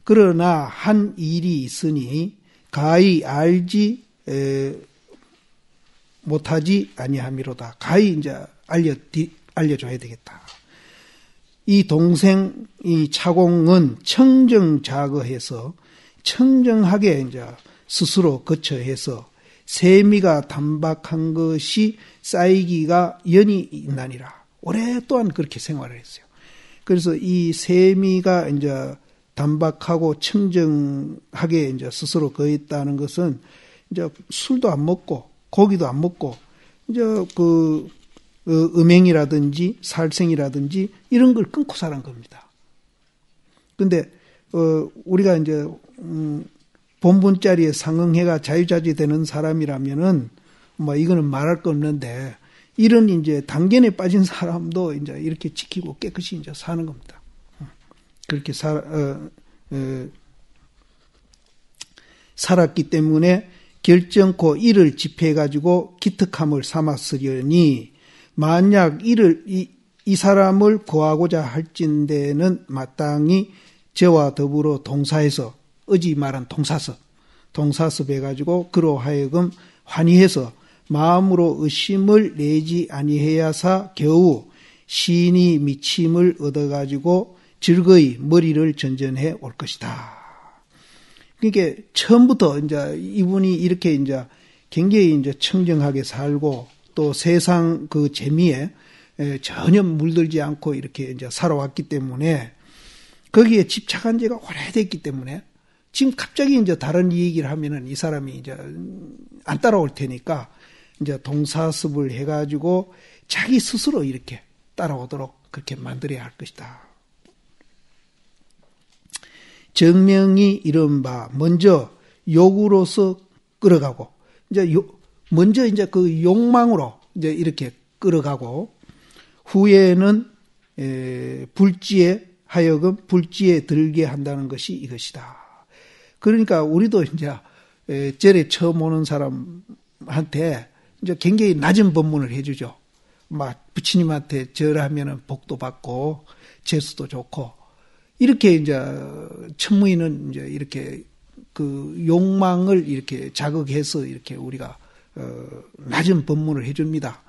그러나 한 일이 있으니 가히 알지 못하지 아니함이로다. 가히 이제 알려줘야 되겠다. 이 동생, 이 차공은 청정자거해서 청정하게 이제 스스로 거처해서 세미가 단박한 것이 쌓이기가 연이 있나니라. 오랫동안 그렇게 생활을 했어요. 그래서 이 세미가 이제 단박하고 청정하게 이제 스스로 거했다는 것은 이제 술도 안 먹고 고기도 안 먹고 이제 음행이라든지 살생이라든지 이런 걸 끊고 사는 겁니다. 근데 우리가 이제 본분자리에 상응해가 자유자재 되는 사람이라면은 뭐 이거는 말할 거 없는데 이런 이제 단견에 빠진 사람도 이제 이렇게 지키고 깨끗이 이제 사는 겁니다. 그렇게 살았기 때문에 결정코 이를 집해가지고 기특함을 삼았으려니 만약 이 사람을 구하고자 할진대는 마땅히 저와 더불어 동사해서 어지 말한 동사섭 해가지고 그로 하여금 환희해서 마음으로 의심을 내지 아니해야사 겨우 신이 미침을 얻어가지고 즐거이 머리를 전전해 올 것이다. 그러니까 처음부터 이제 이분이 이렇게 이제 굉장히 이제 청정하게 살고 또 세상 그 재미에 전혀 물들지 않고 이렇게 이제 살아왔기 때문에 거기에 집착한 지가 오래됐기 때문에 지금 갑자기 이제 다른 얘기를 하면은 이 사람이 이제 안 따라올 테니까 이제 동사습을 해가지고 자기 스스로 이렇게 따라오도록 그렇게 만들어야 할 것이다. 정명이 이른 바 먼저 욕으로서 끌어가고 이제 먼저 이제 그 욕망으로 이제 이렇게 끌어가고 후에는 불지에 하여금 불지에 들게 한다는 것이 이것이다. 그러니까 우리도 이제 절에 처음 오는 사람한테 이제 굉장히 낮은 법문을 해주죠. 막 부처님한테 절하면은 복도 받고 재수도 좋고 이렇게 이제 천무인은 이제 이렇게 그 욕망을 이렇게 자극해서 이렇게 우리가 낮은 법문을 해줍니다.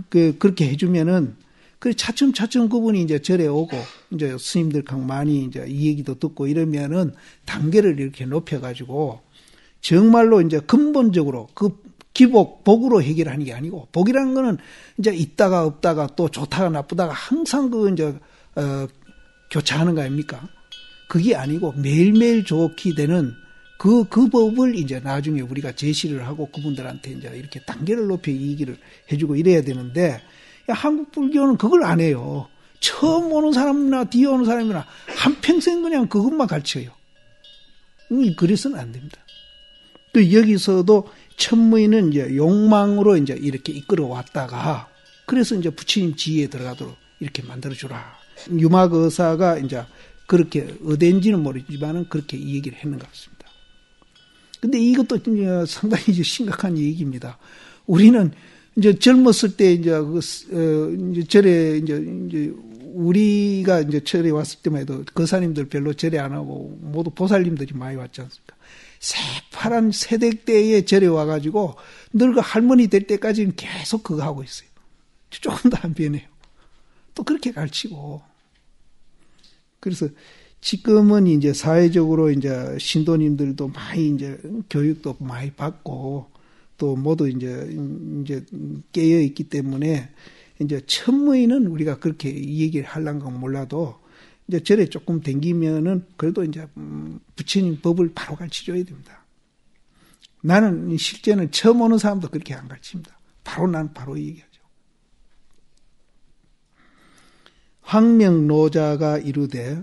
그렇게 해주면은 그 차츰차츰 그분이 이제 절에 오고 이제 스님들 강 많이 이제 이 얘기도 듣고 이러면은 단계를 이렇게 높여가지고 정말로 이제 근본적으로 그 복으로 해결하는 게 아니고 복이라는 거는 이제 있다가 없다가 또 좋다가 나쁘다가 항상 그 이제 교차하는 거 아닙니까? 그게 아니고 매일매일 좋게 되는 그 법을 이제 나중에 우리가 제시를 하고 그분들한테 이제 이렇게 단계를 높여 얘기를 해주고 이래야 되는데 한국 불교는 그걸 안 해요. 처음 오는 사람이나 뒤에 오는 사람이나 한평생 그냥 그것만 가르쳐요. 그래서는 안 됩니다. 또 여기서도 천무인은 이제 욕망으로 이제 이렇게 이끌어 왔다가 그래서 이제 부처님 지혜에 들어가도록 이렇게 만들어주라. 유막의사가 이제 그렇게 어딘지는 모르지만은 그렇게 이 얘기를 했는 것 같습니다. 근데 이것도 이제 상당히 이제 심각한 얘기입니다. 우리는 이제 젊었을 때 이제 이제 절에 이제 우리가 이제 절에 왔을 때만 해도 거사님들 별로 절에 안 하고 모두 보살님들이 많이 왔지 않습니까? 새파란 새댁대에 절에 와가지고 늙어 할머니 될 때까지는 계속 그거 하고 있어요. 조금도 안 변해요. 또 그렇게 가르치고. 그래서 지금은 이제 사회적으로 이제 신도님들도 많이 이제 교육도 많이 받고 또 모두 이제 깨어 있기 때문에 이제 천무인은 우리가 그렇게 얘기를 하려는 건 몰라도 이제 절에 조금 댕기면은 그래도 이제 부처님 법을 바로 가르쳐줘야 됩니다. 나는 실제는 처음 오는 사람도 그렇게 안 가르칩니다. 나는 바로 얘기하죠. 황명노자가 이르되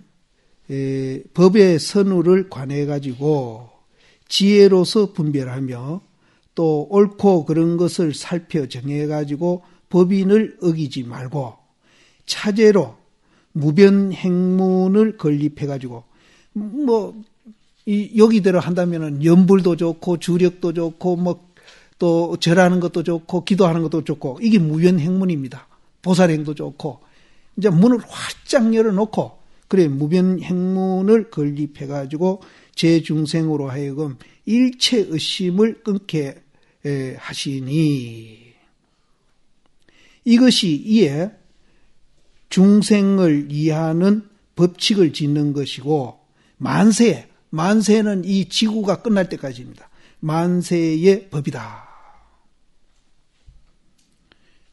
법의 선우를 관해가지고 지혜로서 분별하며 또 옳고 그런 것을 살펴 정해가지고 법인을 어기지 말고 차제로 무변행문을 건립해가지고 여기대로 한다면은 연불도 좋고 주력도 좋고 또 절하는 것도 좋고 기도하는 것도 좋고 이게 무변행문입니다. 보살행도 좋고 이제 문을 활짝 열어놓고 그래 무변 행문을 건립해가지고 제 중생으로 하여금 일체 의심을 끊게 하시니 이것이 이에 중생을 이해하는 법칙을 짓는 것이고 만세는 이 지구가 끝날 때까지입니다. 만세의 법이다.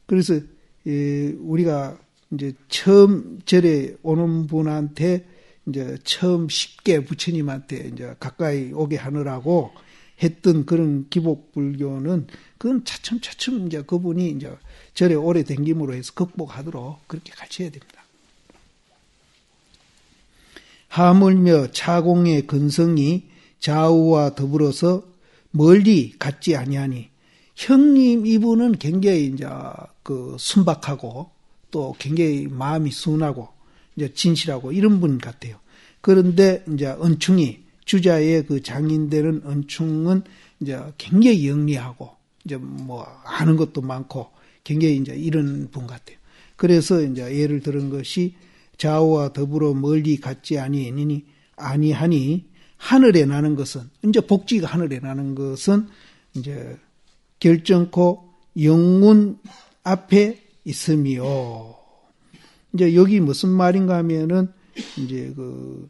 그래서 우리가 이제 처음 절에 오는 분한테 이제 처음 쉽게 부처님한테 이제 가까이 오게 하느라고 했던 그런 기복불교는 그건 차츰차츰 이제 그분이 이제 절에 오래 댕김으로 해서 극복하도록 그렇게 가르쳐야 됩니다. 하물며 차공의 근성이 좌우와 더불어서 멀리 갔지 아니하니 형님 이분은 굉장히 이제 그 순박하고 또 굉장히 마음이 순하고 이제 진실하고 이런 분 같아요. 그런데 이제 은충이 주자의 그 장인되는 은충은 이제 굉장히 영리하고 이제 뭐 아는 것도 많고 굉장히 이제 이런 분 같아요. 그래서 이제 예를 들은 것이 좌우와 더불어 멀리 갔지 아니하니 하늘에 나는 것은 이제 복지가 하늘에 나는 것은 이제 결정코 영문 앞에 있음이요. 이제 여기 무슨 말인가 하면은 이제 그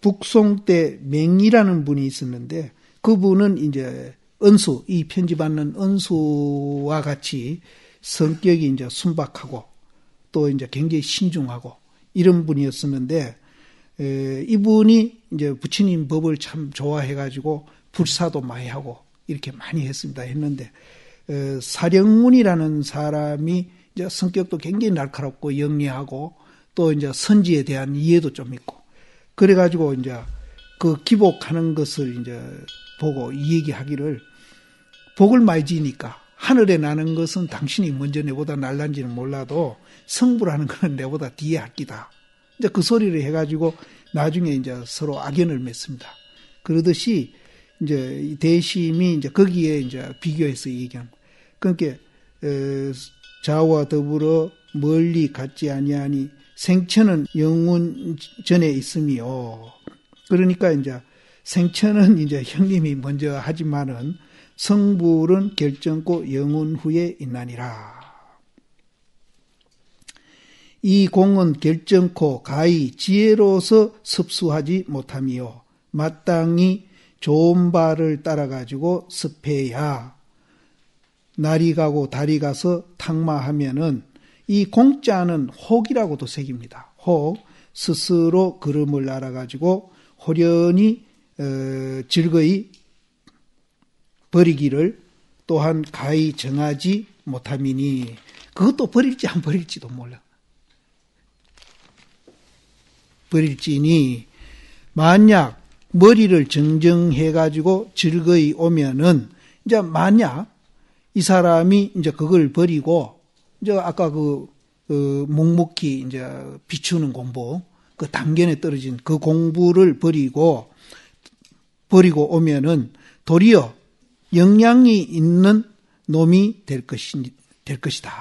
북송 때 맹이라는 분이 있었는데 그분은 이제 은수, 이 편지 받는 은수와 같이 성격이 이제 순박하고 또 이제 굉장히 신중하고 이런 분이었었는데 이분이 이제 부처님 법을 참 좋아해가지고 불사도 많이 하고 이렇게 많이 했는데 사령문이라는 사람이 이제 성격도 굉장히 날카롭고 영리하고 또 이제 선지에 대한 이해도 좀 있고 그래가지고 이제 그 기복하는 것을 이제 보고 이 얘기하기를 복을 많이 지니까 하늘에 나는 것은 당신이 먼저 내보다 날란지는 몰라도 성불하는 것은 내보다 뒤에 할 기다. 이제 그 소리를 해가지고 나중에 이제 서로 악연을 맺습니다. 그러듯이 이제 대심이 이제 거기에 이제 비교해서 얘기합니다. 그러니까 좌우와 더불어 멀리 갔지 아니하니 생천은 영혼 전에 있음이요. 그러니까 이제 생천은 이제 형님이 먼저 하지만은 성불은 결정코 영혼 후에 있나니라. 이 공은 결정코 가히 지혜로서 습수하지 못함이요. 마땅히 좋은 바를 따라가지고 습해야 날이 가고 달이 가서 탁마하면은 이 공자는 혹이라고도 새깁니다. 혹, 스스로 걸음을 알아가지고 호련히 즐거이 버리기를 또한 가히 정하지 못함이니 그것도 버릴지 안 버릴지도 몰라. 버릴지니 만약 머리를 정정해가지고 즐거이 오면은 이제 만약 이 사람이 이제 그걸 버리고 이제 아까 묵묵히 이제 비추는 공부, 그 단견에 떨어진 그 공부를 버리고 오면은 도리어 영향이 있는 놈이 될 것이다.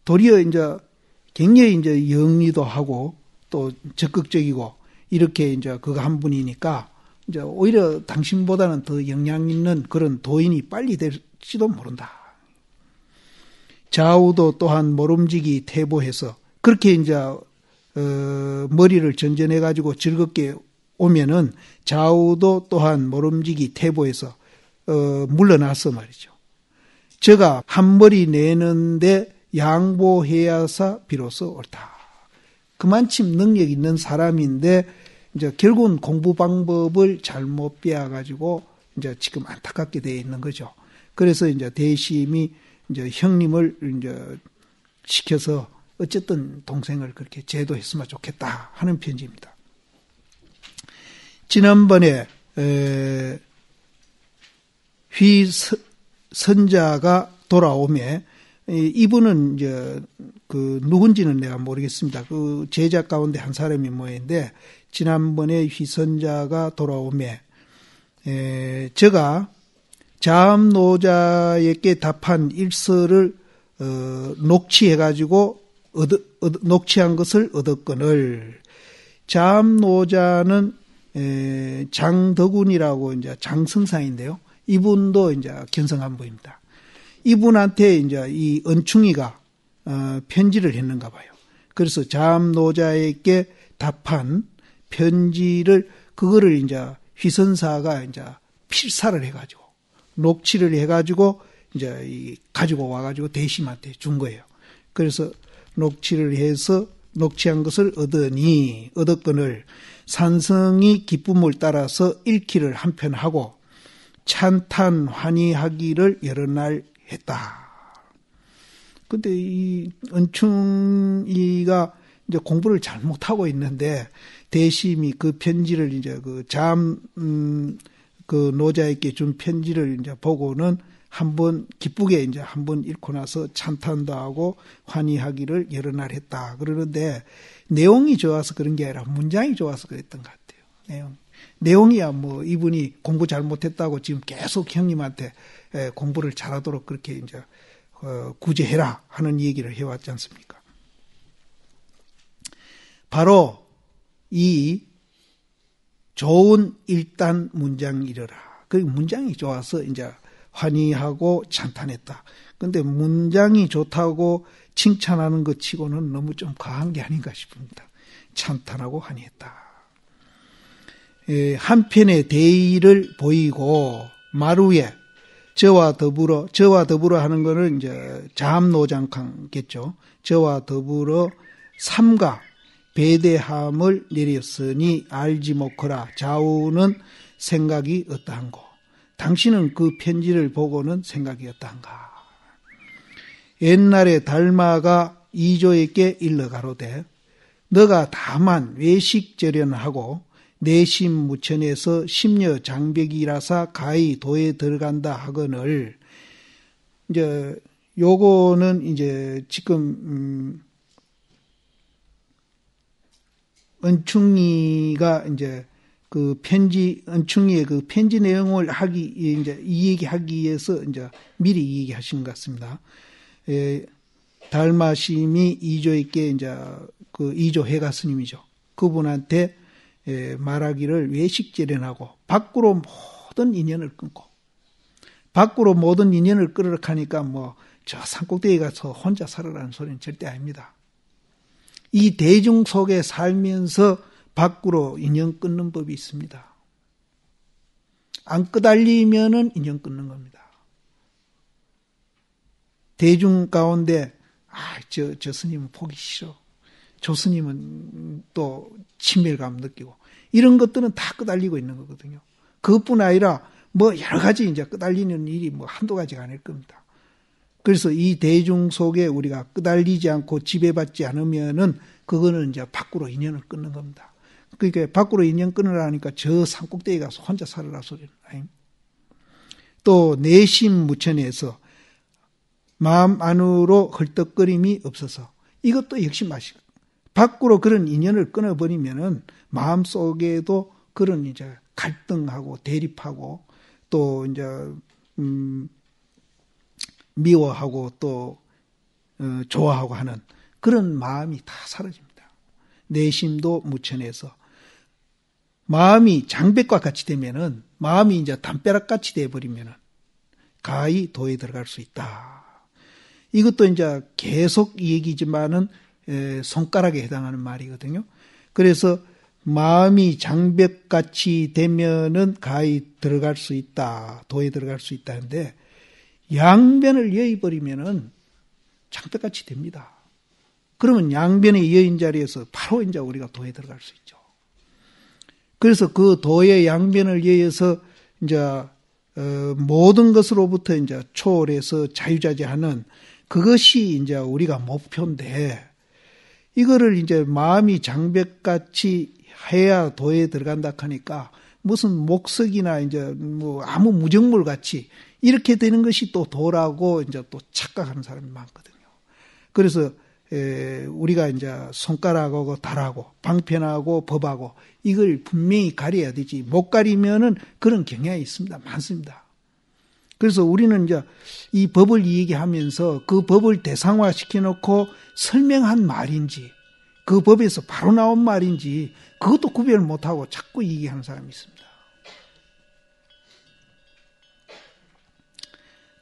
도리어 이제 굉장히 이제 영리도 하고 또 적극적이고 이렇게 이제 그거 한 분이니까 이제 오히려 당신보다는 더 영향 있는 그런 도인이 빨리 될지도 모른다. 좌우도 또한 모름지기 태보해서 그렇게 이제 머리를 전전해 가지고 즐겁게 오면은 좌우도 또한 모름지기 태보해서 물러나서 말이죠. 제가 한 머리 내는데 양보해야사 비로소 옳다. 그만큼 능력 있는 사람인데 이제 결국은 공부 방법을 잘못 배워가지고 이제 지금 안타깝게 되어 있는 거죠. 그래서 이제 대심이 이제 형님을 이제 시켜서 어쨌든 동생을 그렇게 제도했으면 좋겠다 하는 편지입니다. 지난번에 휘선자가 돌아오매 이분은 이제 그 누군지는 내가 모르겠습니다. 그 제자 가운데 한 사람이 뭐인데 지난번에 휘선자가 돌아오매 제가 자암노자에게 답한 일서를 녹취해가지고 녹취한 것을 얻었거늘. 잠노자는 장덕운이라고 이제 장성사인데요. 이분도 이제 견성한부입니다. 이분한테 이제 이 은충이가 편지를 했는가 봐요. 그래서 잠노자에게 답한 편지를 그거를 이제 휘선사가 이제 필사를 해가지고 녹취를 해가지고 이제 가지고 와가지고 대심한테 준 거예요. 그래서 녹취를 해서 녹취한 것을 얻었거늘 산성이 기쁨을 따라서 읽기를 한편 하고 찬탄 환희하기를 여러 날 했다. 근데 이 은충이가 이제 공부를 잘못하고 있는데 대심이 그 편지를 이제 그 노자에게 준 편지를 이제 보고는 한번 기쁘게 이제 한번 읽고 나서 찬탄도 하고 환희하기를 여러 날 했다. 그러는데 내용이 좋아서 그런 게 아니라 문장이 좋아서 그랬던 것 같아요. 내용이야 뭐 이분이 공부 잘못했다고 지금 계속 형님한테 공부를 잘하도록 그렇게 이제 구제해라 하는 얘기를 해왔지 않습니까? 바로 이 좋은 일단 문장이러라. 그 문장이 좋아서 이제 환희하고 찬탄했다. 근데 문장이 좋다고 칭찬하는 것 치고는 너무 좀 과한 게 아닌가 싶습니다. 찬탄하고 환희했다. 한편의 대의를 보이고 마루에 저와 더불어 하는 거는 이제 잠노장강겠죠. 저와 더불어 삼가 배대함을 내렸으니 알지 못하라. 좌우는 생각이 어떠한고. 당신은 그 편지를 보고는 생각이 어떠한가. 옛날에 달마가 이조에게 일러가로되 너가 다만 외식절연하고 내심 무천에서 심려 장벽이라사 가히 도에 들어간다 하거늘. 이제 요거는 이제 지금 은충이가 이제 그 편지, 은충이의 그 편지 내용을 이제 이 얘기하기 위해서 이제 미리 이 얘기하신 것 같습니다. 달마심이 이조에게 이제 그 이조 해가 스님이죠. 그분한테 말하기를 외식절연하고 밖으로 모든 인연을 끊고 밖으로 모든 인연을 끊으라 하니까 뭐 저 산꼭대기 가서 혼자 살아라는 소리는 절대 아닙니다. 이 대중 속에 살면서 밖으로 인연 끊는 법이 있습니다. 안 끄달리면은 인연 끊는 겁니다. 대중 가운데 저 스님은 보기 싫어. 저 스님은 또 친밀감 느끼고 이런 것들은 다 끄달리고 있는 거거든요. 그것뿐 아니라 뭐 여러 가지 이제 끄달리는 일이 뭐 한두 가지가 아닐 겁니다. 그래서 이 대중 속에 우리가 끄달리지 않고 지배받지 않으면은 그거는 이제 밖으로 인연을 끊는 겁니다. 그러니까 밖으로 인연 끊으라니까 저 산꼭대기 가서 혼자 살아라 소리는 아닙니다. 또 내심 무천에서 마음 안으로 헐떡거림이 없어서 이것도 역시 마시고 밖으로 그런 인연을 끊어버리면은 마음 속에도 그런 이제 갈등하고 대립하고 또 이제 미워하고 또 좋아하고 하는 그런 마음이 다 사라집니다. 내심도 무천해서 마음이 장백과 같이 되면은 마음이 이제 담벼락 같이 돼버리면은 가히 도에 들어갈 수 있다. 이것도 이제 계속 이 얘기지만은 손가락에 해당하는 말이거든요. 그래서 마음이 장벽같이 되면은 가히 들어갈 수 있다. 도에 들어갈 수 있다는데 양변을 여의버리면은 장벽같이 됩니다. 그러면 양변의 여인 자리에서 바로 이제 우리가 도에 들어갈 수 있죠. 그래서 그 도의 양변을 여의해서 이제 모든 것으로부터 이제 초월해서 자유자재하는 그것이 이제 우리가 목표인데 이거를 이제 마음이 장벽같이 해야 도에 들어간다 하니까 무슨 목석이나 이제 뭐 아무 무정물 같이 이렇게 되는 것이 또 도라고 이제 또 착각하는 사람이 많거든요. 그래서 우리가 이제 손가락하고 달하고 방편하고 법하고 이걸 분명히 가려야 되지 못 가리면은 그런 경향이 있습니다. 많습니다. 그래서 우리는 이제 이 법을 얘기하면서 그 법을 대상화 시켜놓고 설명한 말인지, 그 법에서 바로 나온 말인지, 그것도 구별을 못하고 자꾸 얘기하는 사람이 있습니다.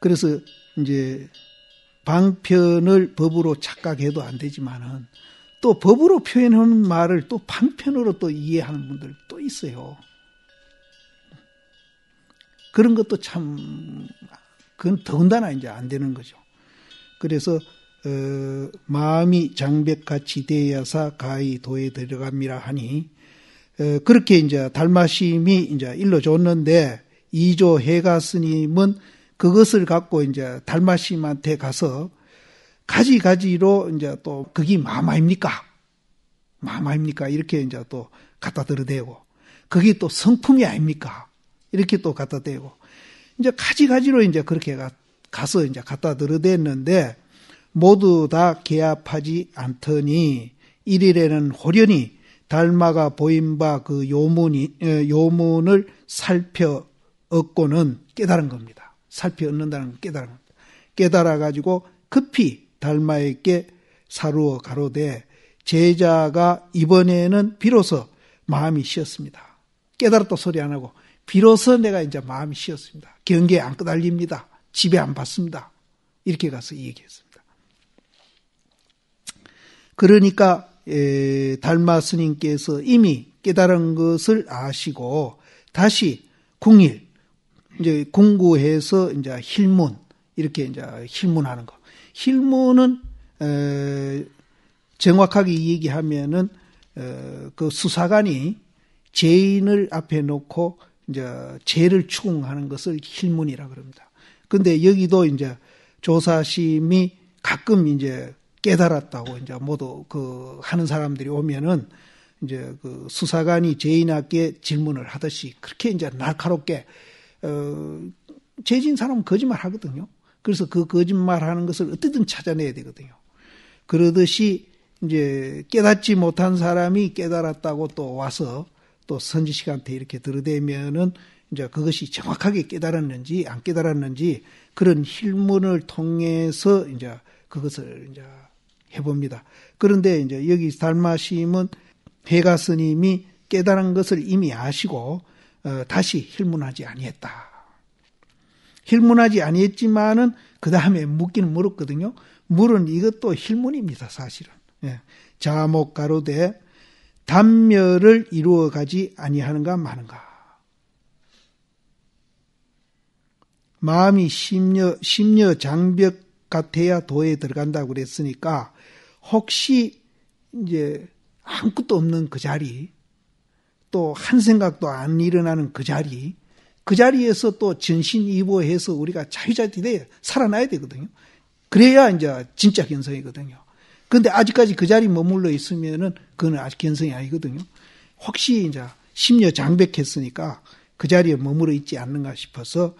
그래서 이제 방편을 법으로 착각해도 안 되지만은 또 법으로 표현하는 말을 또 방편으로 또 이해하는 분들 또 있어요. 그런 것도 참, 그건 더군다나 이제 안 되는 거죠. 그래서, 마음이 장벽같이 되어서 가히 도에 들어갑니다 하니, 그렇게 이제 달마심이 이제 일러줬는데, 이조 해가 스님은 그것을 갖고 이제 달마심한테 가서 가지가지로 이제 또 그게 마마입니까? 마마입니까? 이렇게 이제 또 갖다 들어대고, 그게 또 성품이 아닙니까? 이렇게 또 갖다 대고, 이제 가지가지로 이제 그렇게 가서 이제 갖다 들어댔는데, 모두 다 개합하지 않더니, 일일에는 호련히 달마가 보인 바 그 요문을 살펴 얻고는 깨달은 겁니다. 살펴 얻는다는 건 깨달은 겁니다. 깨달아가지고 급히 달마에게 사루어 가로되, 제자가 이번에는 비로소 마음이 쉬었습니다. 깨달았다 소리 안 하고, 비로소 내가 이제 마음이 쉬었습니다. 경계에 안 끄달립니다. 집에 안 받습니다. 이렇게 가서 얘기했습니다. 그러니까 달마 스님께서 이미 깨달은 것을 아시고 다시 궁일, 이제 궁구해서 이제 힐문, 이렇게 이제 힐문하는 거. 힐문은 정확하게 얘기하면은 그 수사관이 죄인을 앞에 놓고 이제 죄를 추궁하는 것을 힐문이라 그럽니다. 근데 여기도 이제 조사심이 가끔 이제 깨달았다고 이제 모두 그 하는 사람들이 오면은 이제 그 수사관이 죄인에게 질문을 하듯이 그렇게 이제 날카롭게 죄진 사람은 거짓말 하거든요. 그래서 그 거짓말 하는 것을 어떻게든 찾아내야 되거든요. 그러듯이 이제 깨닫지 못한 사람이 깨달았다고 또 와서 또 선지식한테 이렇게 들어대면은 이제 그것이 정확하게 깨달았는지 안 깨달았는지 그런 힐문을 통해서 이제 그것을 이제 해봅니다. 그런데 이제 여기 달마심은 해가 스님이 깨달은 것을 이미 아시고 다시 힐문하지 아니했다. 힐문하지 아니했지만은 그 다음에 묻기는 물었거든요. 물은 이것도 힐문입니다, 사실은. 예. 자목 가로되 단멸을 이루어가지 아니하는가 마는가. 마음이 심려 장벽 같아야 도에 들어간다고 그랬으니까 혹시 이제 아무것도 없는 그 자리, 또 한 생각도 안 일어나는 그 자리에서 또 전신이보해서 우리가 자유자재되어 살아나야 되거든요. 그래야 이제 진짜 견성이거든요. 근데 아직까지 그 자리에 머물러 있으면은 그건 아직 견성이 아니거든요. 혹시 이제 심려 장벽했으니까 그 자리에 머물러 있지 않는가 싶어서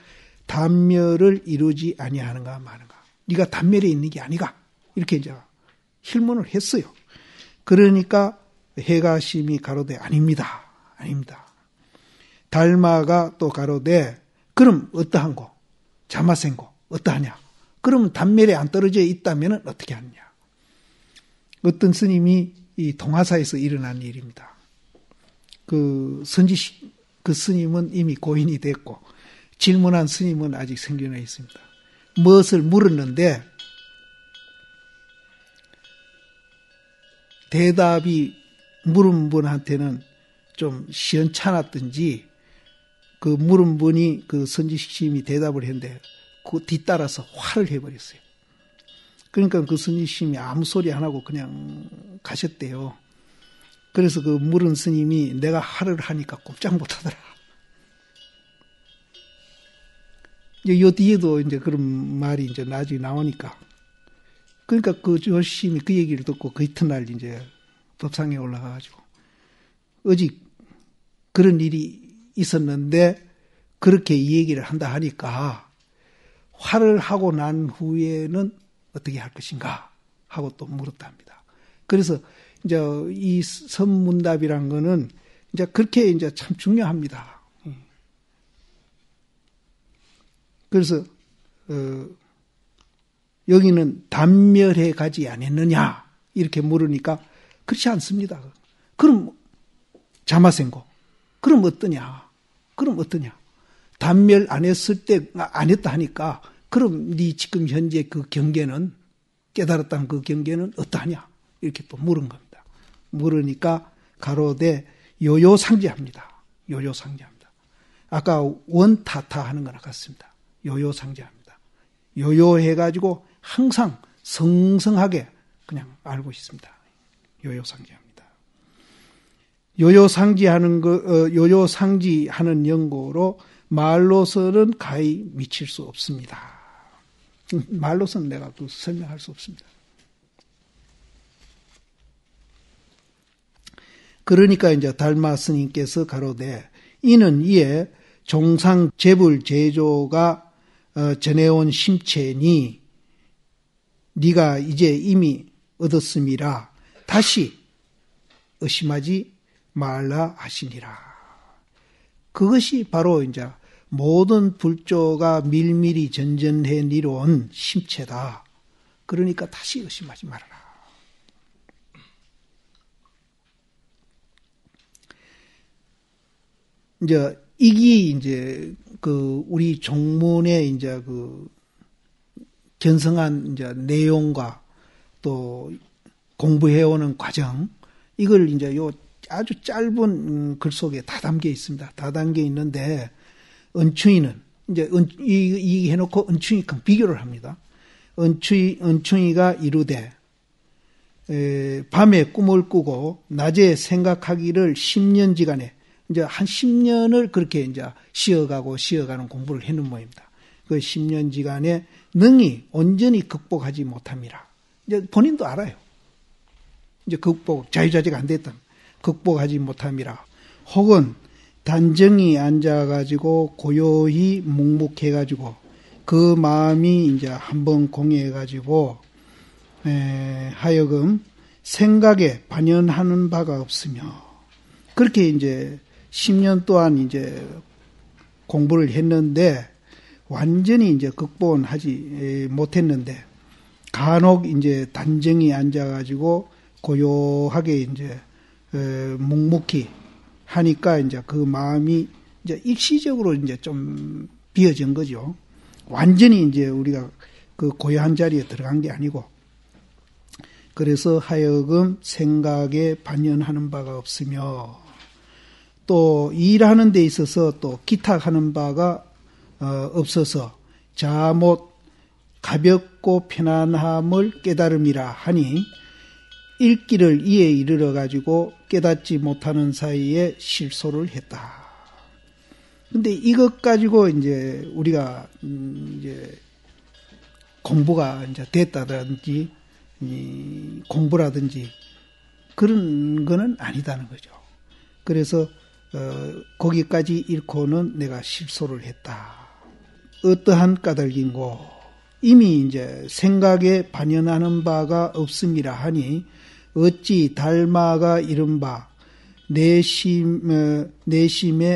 단멸을 이루지 아니하는가 마는가. 네가 단멸에 있는 게 아니가. 이렇게 이제 힐문을 했어요. 그러니까 해가심이 가로되 아닙니다. 아닙니다. 달마가 또 가로되 그럼 어떠한고? 자마생고 어떠하냐? 그러면 단멸에 안 떨어져 있다면 어떻게 하느냐? 어떤 스님이 이 동화사에서 일어난 일입니다. 그 스님은 이미 고인이 됐고 질문한 스님은 아직 생존해 있습니다. 무엇을 물었는데 대답이 물은 분한테는 좀 시원찮았든지 그 물은 분이 그 선지식심이 대답을 했는데 그 뒤따라서 화를 해버렸어요. 그러니까 그 선지식심이 아무 소리 안 하고 그냥 가셨대요. 그래서 그 물은 스님이 내가 화를 하니까 꼼짝 못하더라. 요 뒤에도 이제 그런 말이 이제 나중에 나오니까. 그러니까 그 조시심이 그 얘기를 듣고 그 이튿날 이제 법상에 올라가가지고 어직 그런 일이 있었는데 그렇게 이 얘기를 한다 하니까 화를 하고 난 후에는 어떻게 할 것인가 하고 또 물었답니다. 그래서 이제 이 선문답이란 거는 이제 그렇게 이제 참 중요합니다. 그래서 여기는 단멸해 가지 않았느냐 이렇게 물으니까 그렇지 않습니다. 그럼 자마생고. 그럼 어떠냐? 단멸 안 했을 때 안 했다 하니까 그럼 네 지금 현재 그 경계는 깨달았다는 그 경계는 어떠하냐? 이렇게 또 물은 겁니다. 물으니까 가로되 요요상제합니다. 아까 원타타 하는 거나 같습니다. 요요상제합니다. 요요해가지고 항상 성성하게 그냥 알고 있습니다. 요요상제합니다. 요요상지하는 연고로 말로서는 가히 미칠 수 없습니다. 말로서는 내가 설명할 수 없습니다. 그러니까 이제 달마 스님께서 가로되 이는 이에 종상 재불 제조가 전해온 심체니 네가 이제 이미 얻었음이라 다시 의심하지 말라 하시니라. 그것이 바로 이제 모든 불조가 밀밀히 전전해 니로온 심체다. 그러니까 다시 의심하지 말아라. 이제 이게 이제 그 우리 종문의 이제 그 견성한 이제 내용과 또 공부해오는 과정 이걸 이제 요 아주 짧은 글 속에 다 담겨 있습니다. 다 담겨 있는데 은충이는 이제 이 해놓고 은충이랑 비교를 합니다. 은충이가 이르되 밤에 꿈을 꾸고 낮에 생각하기를 10년지간에 이제 한 10년을 그렇게 이제 쉬어가는 공부를 해놓은 모입니다. 그 10년지간에 능히 온전히 극복하지 못함이라. 이제 본인도 알아요. 이제 자유자재가 안 됐다. 극복하지 못함이라. 혹은 단정히 앉아가지고 고요히 묵묵해가지고 그 마음이 이제 한번 공해가지고 하여금 생각에 반연하는 바가 없으며 그렇게 이제 10년 동안 이제 공부를 했는데 완전히 이제 극복은 하지 못했는데 간혹 이제 단정히 앉아가지고 고요하게 이제 묵묵히 하니까 이제 그 마음이 이제 일시적으로 이제 좀 비어진 거죠. 완전히 이제 우리가 그 고요한 자리에 들어간 게 아니고 그래서 하여금 생각에 반연하는 바가 없으며 또 일하는 데 있어서 또 기탁하는 바가 없어서 자못 가볍고 편안함을 깨달음이라 하니 일기를 이에 이르러 가지고 깨닫지 못하는 사이에 실소를 했다. 근데 이것 가지고 이제 우리가 이제 공부가 이제 됐다든지 공부라든지 그런 거는 아니다는 거죠. 그래서 거기까지 읽고는 내가 실소를 했다. 어떠한 까닭인고 이미 이제 생각에 반연하는 바가 없음이라 하니 어찌 달마가 이른바 내심에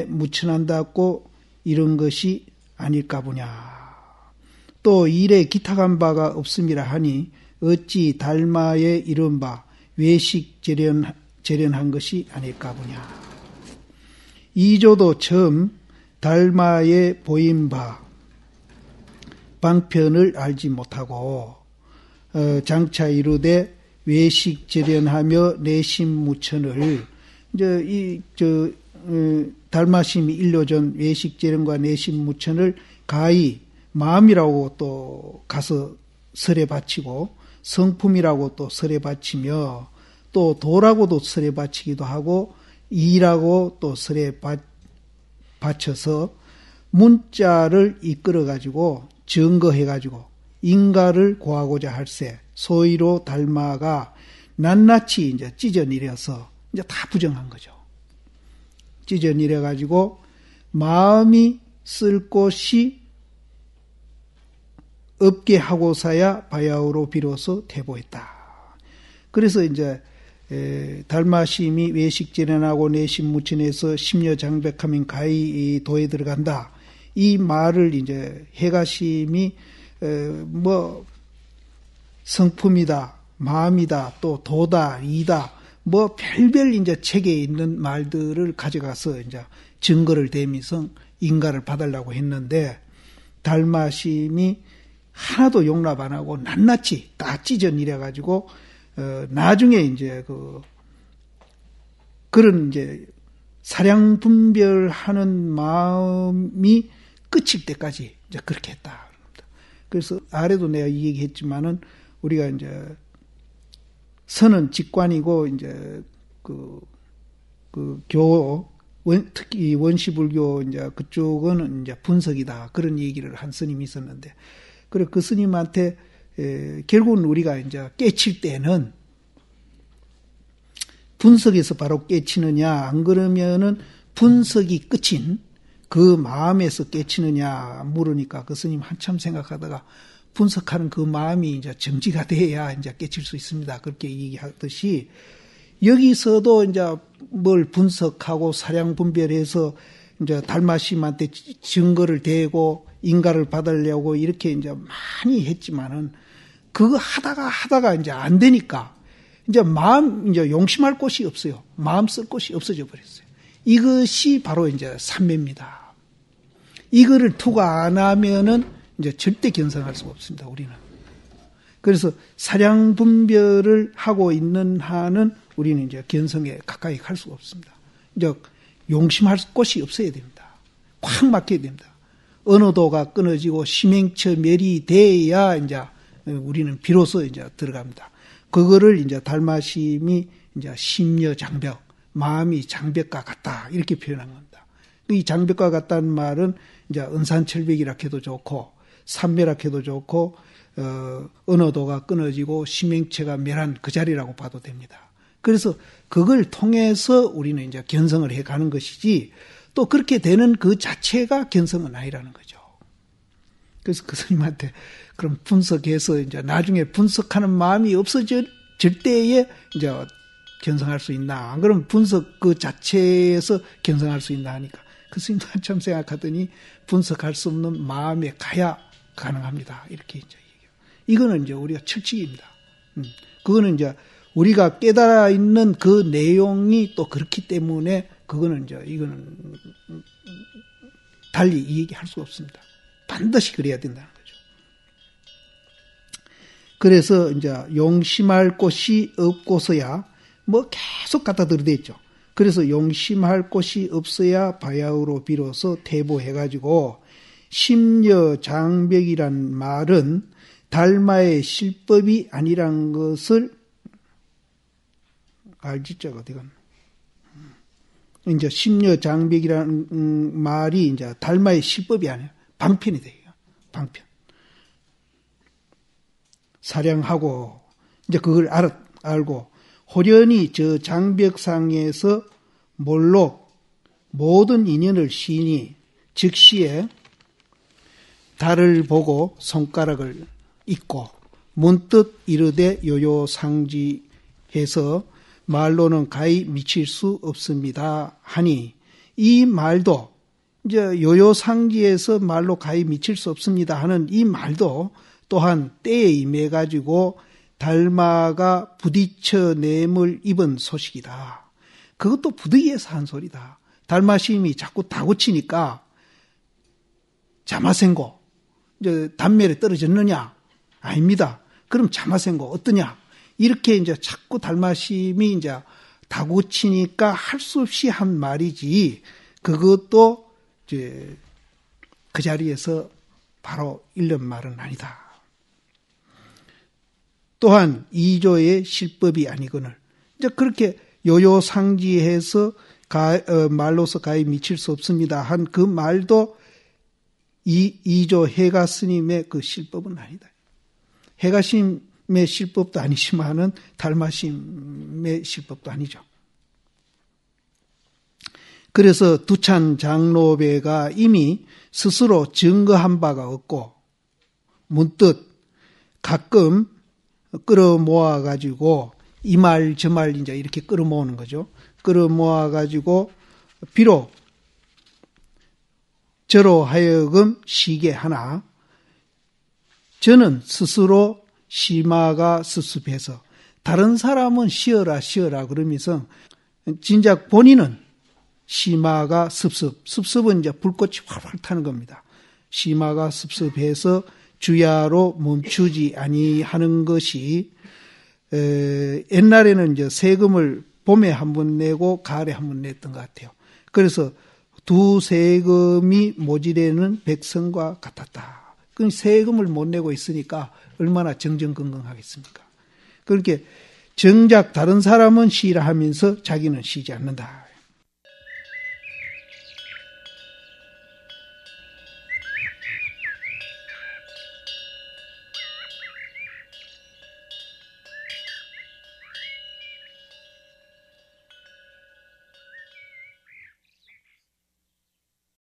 묻혀난다고 이런 것이 아닐까 보냐. 또 일에 기탁한 바가 없음이라 하니 어찌 달마에 이른바 외식 재련한 것이 아닐까 보냐. 이조도 처음 달마에 보인 바 방편을 알지 못하고 장차 이르되 외식 재련하며 내심 무천을 이제 달마심이 일료전 외식 재련과 내심 무천을 가히 마음이라고 또 가서 설에 바치고 성품이라고 또 설에 바치며 또 도라고도 설에 바치기도 하고 이라고 또 설에 바쳐서 문자를 이끌어 가지고 증거해 가지고 인가를 고하고자 할세 소위로 달마가 낱낱이 이제 찢어내려서 이제 다 부정한 거죠. 찢어내려 가지고 마음이 쓸 곳이 없게 하고서야 바야흐로 비로소 퇴보했다. 그래서 이제 달마심이 외식재련하고 내심 무천에서 심려 장백하면 가히 도에 들어간다. 이 말을 이제 해가심이 뭐 성품이다, 마음이다, 또 도다, 이다, 뭐 별별 이제 책에 있는 말들을 가져가서 이제 증거를 대면서 인가를 받으려고 했는데 달마심이 하나도 용납 안 하고 낱낱이 다 찢어내려 가지고 나중에 이제 그런 이제 사량 분별하는 마음이 끝일 때까지 이제 그렇게 했다. 그래서 아래도 내가 이 얘기했지만은 우리가 이제 선은 직관이고 이제 특히 원시불교 이제 그쪽은 이제 분석이다. 그런 얘기를 한 스님이 있었는데, 그래 그 스님한테 결국은 우리가 이제 깨칠 때는 분석에서 바로 깨치느냐, 안 그러면은 분석이 끝인 그 마음에서 깨치느냐 물으니까 그 스님 한참 생각하다가 분석하는 그 마음이 이제 정지가 돼야 이제 깨칠 수 있습니다. 그렇게 얘기하듯이 여기서도 이제 뭘 분석하고 사량 분별해서 이제 달마심한테 증거를 대고 인가를 받으려고 이렇게 이제 많이 했지만은 그거 하다가 이제 안 되니까 이제 이제 용심할 곳이 없어요. 마음 쓸 곳이 없어져 버렸어요. 이것이 바로 이제 삼매입니다. 이거를 투가 안 하면은 이제 절대 견성할 수가 없습니다. 우리는. 그래서 사량 분별을 하고 있는 한은 우리는 이제 견성에 가까이 갈 수가 없습니다. 이제 용심할 곳이 없어야 됩니다. 확 막혀야 됩니다. 언어도가 끊어지고 심행처 멸이 돼야 이제 우리는 비로소 이제 들어갑니다. 그거를 이제 달마심이 이제 심려 장벽, 마음이 장벽과 같다 이렇게 표현한 겁니다. 이 장벽과 같다는 말은 이제 은산철벽이라 해도 좋고 삼매라 해도 좋고 언어도가 끊어지고 심행체가 멸한 그 자리라고 봐도 됩니다. 그래서 그걸 통해서 우리는 이제 견성을 해가는 것이지 또 그렇게 되는 그 자체가 견성은 아니라는 거죠. 그래서 그 스님한테 그럼 분석해서 이제 나중에 분석하는 마음이 없어질 때에 이제 견성할 수 있나? 안 그러면 분석 그 자체에서 견성할 수 있나 하니까 그 스님도 한참 생각하더니 분석할 수 없는 마음에 가야 가능합니다. 이렇게 이제 얘기해요. 이거는 이제 우리가 철칙입니다. 그거는 이제 우리가 깨달아 있는 그 내용이 또 그렇기 때문에 이거는 달리 이 얘기할 수가 없습니다. 반드시 그래야 된다는 거죠. 그래서 이제 용심할 곳이 없고서야 뭐 계속 갖다 들이대 있죠. 그래서 용심할 곳이 없어야 바야흐로 비로소 태보해가지고 심려 장벽이란 말은 달마의 실법이 아니란 것을 알지죠, 어디건. 이제 심려 장벽이라는 말이 이제 달마의 실법이 아니에요. 방편이 돼요. 방편. 사량하고 이제 그걸 알고 호련히 저 장벽상에서 몰록 모든 인연을 시니 즉시에 달을 보고 손가락을 잇고 문득 이르되 요요상지해서 말로는 가히 미칠 수 없습니다 하니 이 말도 이제 요요상지에서 말로 가히 미칠 수 없습니다 하는 이 말도 또한 때에 임해 가지고 달마가 부딪혀 nem을 입은 소식이다. 그것도 부득이해서 한 소리다. 달마심이 자꾸 다고치니까 자마생고 이제 단멸에 떨어졌느냐? 아닙니다. 그럼 자마생고 어떠냐? 이렇게 이제 자꾸 달마심이 이제 다고치니까 할 수 없이 한 말이지. 그것도 이제 그 자리에서 바로 읽는 말은 아니다. 또한 이조의 실법이 아니거늘 이제 그렇게 요요상지해서 말로서 가히 미칠 수 없습니다 한 그 말도 이조 해가 스님의 그 실법은 아니다. 해가심의 실법도 아니지만은 달마심의 실법도 아니죠. 그래서 두찬 장로배가 이미 스스로 증거한 바가 없고 문득 가끔 끌어모아가지고 이 말 저 말 이제 이렇게 끌어모으는 거죠. 끌어모아가지고 비록 저로 하여금 쉬게 하나 저는 스스로 심화가 습습해서 다른 사람은 쉬어라 그러면서 진작 본인은 심화가 습습은 이제 불꽃이 활활 타는 겁니다. 심화가 습습해서 주야로 멈추지 아니하는 것이 옛날에는 이제 세금을 봄에 한 번 내고 가을에 한 번 냈던 것 같아요. 그래서 두 세금이 모지래는 백성과 같았다. 그 세금을 못 내고 있으니까 얼마나 정정건강하겠습니까? 그렇게 정작 다른 사람은 쉬라 하면서 자기는 쉬지 않는다.